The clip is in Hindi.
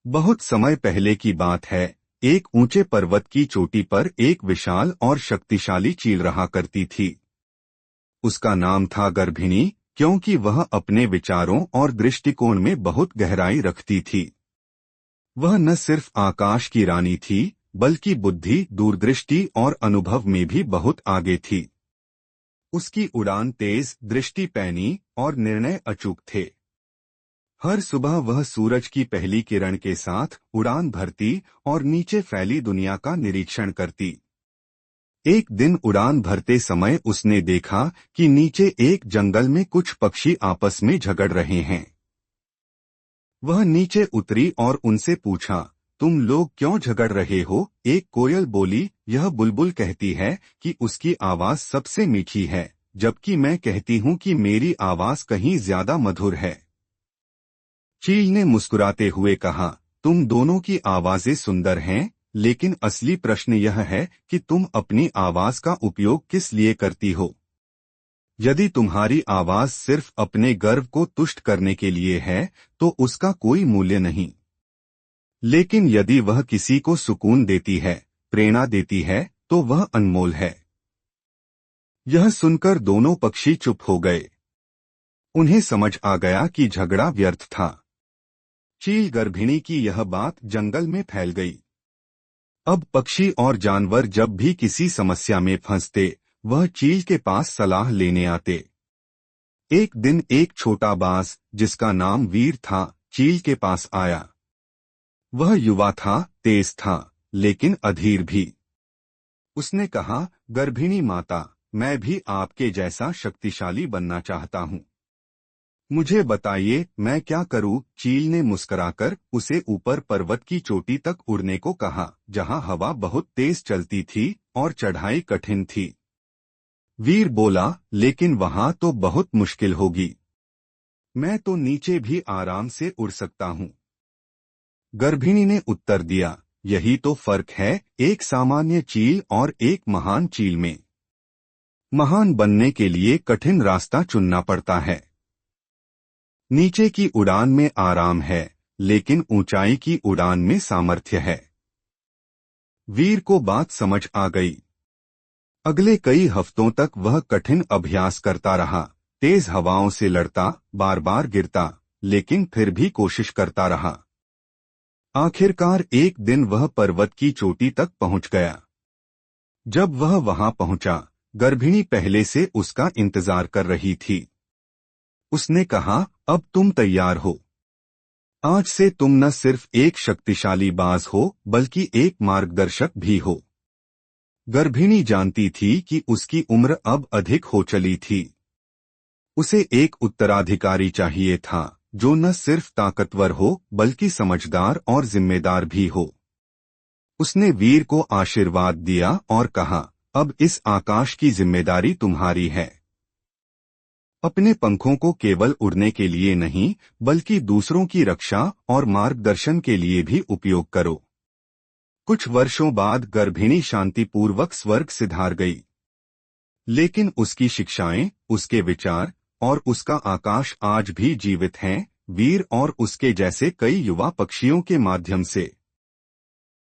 बहुत समय पहले की बात है। एक ऊंचे पर्वत की चोटी पर एक विशाल और शक्तिशाली चील रहा करती थी। उसका नाम था गर्भिणी, क्योंकि वह अपने विचारों और दृष्टिकोण में बहुत गहराई रखती थी। वह न सिर्फ आकाश की रानी थी, बल्कि बुद्धि, दूरदृष्टि और अनुभव में भी बहुत आगे थी। उसकी उड़ान तेज, दृष्टि पैनी और निर्णय अचूक थे। हर सुबह वह सूरज की पहली किरण के साथ उड़ान भरती और नीचे फैली दुनिया का निरीक्षण करती। एक दिन उड़ान भरते समय उसने देखा कि नीचे एक जंगल में कुछ पक्षी आपस में झगड़ रहे हैं। वह नीचे उतरी और उनसे पूछा, तुम लोग क्यों झगड़ रहे हो? एक कोयल बोली, यह बुलबुल कहती है कि उसकी आवाज सबसे मीठी है, जबकि मैं कहती हूँ कि मेरी आवाज कहीं ज्यादा मधुर है। चील ने मुस्कुराते हुए कहा, तुम दोनों की आवाजें सुंदर हैं, लेकिन असली प्रश्न यह है कि तुम अपनी आवाज का उपयोग किस लिए करती हो। यदि तुम्हारी आवाज सिर्फ अपने गर्व को तुष्ट करने के लिए है, तो उसका कोई मूल्य नहीं। लेकिन यदि वह किसी को सुकून देती है, प्रेरणा देती है, तो वह अनमोल है। यह सुनकर दोनों पक्षी चुप हो गए। उन्हें समझ आ गया कि झगड़ा व्यर्थ था। चील गर्भिणी की यह बात जंगल में फैल गई। अब पक्षी और जानवर जब भी किसी समस्या में फंसते, वह चील के पास सलाह लेने आते। एक दिन एक छोटा बाज, जिसका नाम वीर था, चील के पास आया। वह युवा था, तेज था, लेकिन अधीर भी। उसने कहा, गर्भिणी माता, मैं भी आपके जैसा शक्तिशाली बनना चाहता हूँ। मुझे बताइए, मैं क्या करूं? चील ने मुस्कुराकर उसे ऊपर पर्वत की चोटी तक उड़ने को कहा, जहां हवा बहुत तेज चलती थी और चढ़ाई कठिन थी। वीर बोला, लेकिन वहां तो बहुत मुश्किल होगी। मैं तो नीचे भी आराम से उड़ सकता हूं। गर्भिणी ने उत्तर दिया, यही तो फर्क है एक सामान्य चील और एक महान चील में। महान बनने के लिए कठिन रास्ता चुनना पड़ता है। नीचे की उड़ान में आराम है, लेकिन ऊंचाई की उड़ान में सामर्थ्य है। वीर को बात समझ आ गई। अगले कई हफ्तों तक वह कठिन अभ्यास करता रहा, तेज हवाओं से लड़ता, बार बार गिरता, लेकिन फिर भी कोशिश करता रहा। आखिरकार एक दिन वह पर्वत की चोटी तक पहुंच गया। जब वह वहां पहुंचा, गर्भिणी पहले से उसका इंतजार कर रही थी। उसने कहा, अब तुम तैयार हो। आज से तुम न सिर्फ एक शक्तिशाली बाज हो, बल्कि एक मार्गदर्शक भी हो। गर्भिणी जानती थी कि उसकी उम्र अब अधिक हो चली थी। उसे एक उत्तराधिकारी चाहिए था, जो न सिर्फ ताकतवर हो, बल्कि समझदार और जिम्मेदार भी हो। उसने वीर को आशीर्वाद दिया और कहा, अब इस आकाश की जिम्मेदारी तुम्हारी है। अपने पंखों को केवल उड़ने के लिए नहीं, बल्कि दूसरों की रक्षा और मार्गदर्शन के लिए भी उपयोग करो। कुछ वर्षों बाद गर्भिणी शांतिपूर्वक स्वर्ग सिधार गई। लेकिन उसकी शिक्षाएं, उसके विचार और उसका आकाश आज भी जीवित हैं, वीर और उसके जैसे कई युवा पक्षियों के माध्यम से।